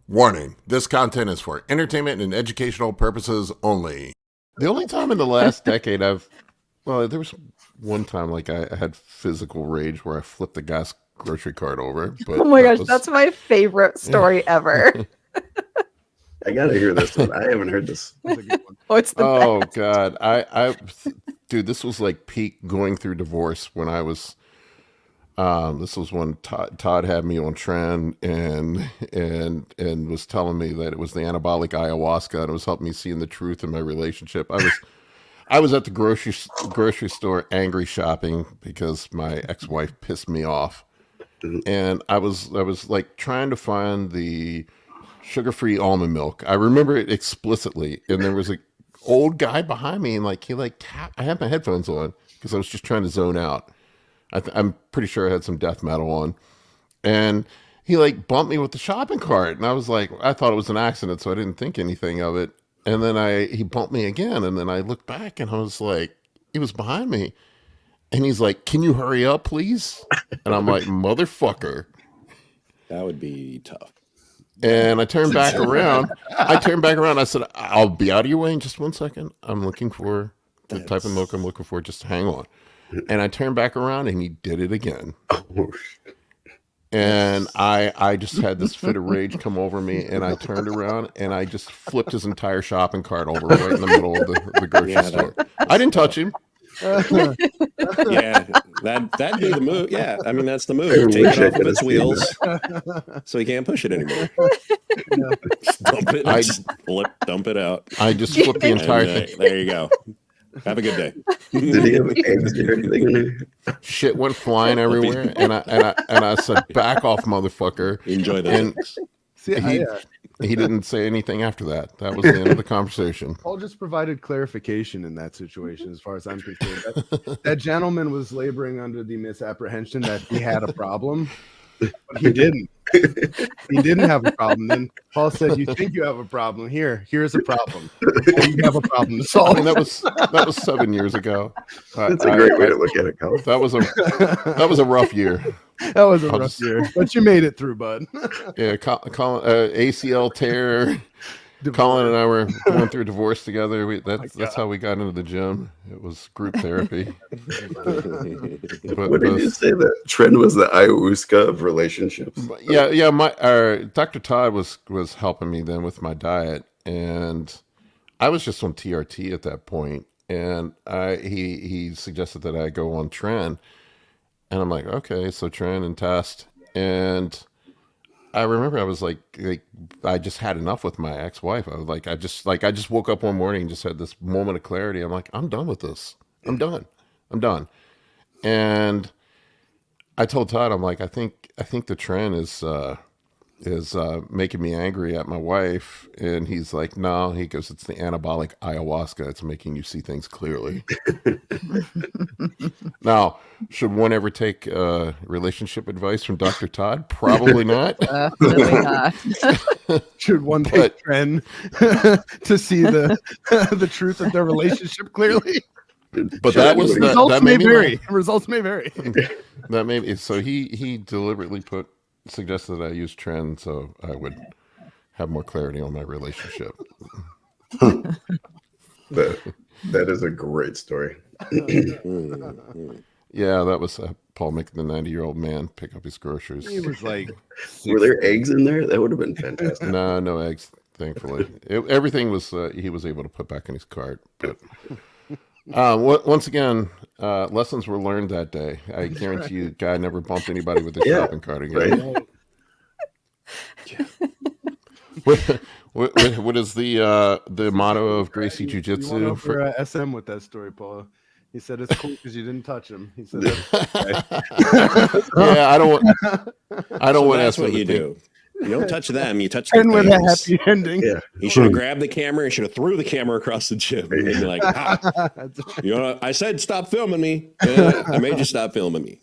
Warning, this content is for entertainment and educational purposes only. The only time in the last decade there was one time like I had physical rage where I flipped the guy's grocery cart over. But oh my gosh, that's my favorite story ever. I gotta hear this one. I haven't heard this. Oh, it's the best. God, dude, this was like peak going through divorce when I was. This was when Todd had me on Tren and was telling me that it was the anabolic ayahuasca and it was helping me seeing the truth in my relationship. I was at the grocery store angry shopping because my ex-wife pissed me off, and I was like trying to find the sugar-free almond milk. I remember it explicitly, and there was an old guy behind me, and I had my headphones on because I was just trying to zone out. I'm pretty sure I had some death metal on, and he like bumped me with the shopping cart, and I thought it was an accident, so I didn't think anything of it. And then he bumped me again, and then I looked back, and I was like, he was behind me, and he's like, "Can you hurry up, please?" And I'm like, "Motherfucker." That would be tough. And I turned back around. I said, "I'll be out of your way in just 1 second. I'm looking for the type of milk I'm looking for. Just hang on." And I turned back around, and he did it again. Oh, and I just had this fit of rage come over me, and I turned around, and I just flipped his entire shopping cart over right in the middle of the grocery store. I didn't touch him. Yeah, that'd be the move. Yeah, I mean that's the move. Take it off of its wheels, so he can't push it anymore. Dump it out. I just flipped the entire thing. There you go. Have a good day. Did he have eggs or anything in there? Shit went flying everywhere, and I said, "Back off, motherfucker!" Enjoy that. And he didn't say anything after that. That was the end of the conversation. Paul just provided clarification in that situation, as far as I'm concerned. That gentleman was laboring under the misapprehension that he had a problem, but he didn't. He didn't have a problem. Then Paul said, "You think you have a problem? Here's a problem. You have a problem to solve." I mean, that was 7 years ago. That's a great way to look at it, Colin. That was a rough year. That was a rough year, but you made it through, bud. Yeah, ACL tear. Colin and I were going through divorce together. That's how we got into the gym. It was group therapy. What did you say that Tren was the ayahuasca of relationships? Yeah. Dr. Todd was helping me then with my diet, and I was just on TRT at that point, and he suggested that I go on Tren, and I'm like, okay, so Tren and test, and I remember I was like I just had enough with my ex-wife. I was like, I just woke up one morning and just had this moment of clarity. I'm like, I'm done with this. I'm done. And I told Todd, I'm like, I think the Tren is making me angry at my wife. And he's like, no, he goes, it's the anabolic ayahuasca. It's making you see things clearly. Now, should one ever take relationship advice from Dr. Todd? Probably not. Really not. Should one take Tren to see the truth of their relationship clearly? But results may vary. Results may vary. That may be. So he deliberately suggested that I use Tren so I would have more clarity on my relationship. That is a great story. Yeah, that was Paul making the 90-year-old man pick up his groceries. He was like, were there eggs in there? That would have been fantastic. No eggs, thankfully. Everything was he was able to put back in his cart. But once again, lessons were learned that day. I guarantee you, guy never bumped anybody with his shopping cart again. Right. What is the motto of Gracie Jiu-Jitsu? You went for SM with that story, Paul. He said it's cool because you didn't touch him. He said, that's okay. Yeah, I don't want. That's what you do. You don't touch them. You touch the and with a happy ending. Yeah. You should have grabbed the camera and should have threw the camera across the gym. And be like, I said stop filming me. I made you stop filming me.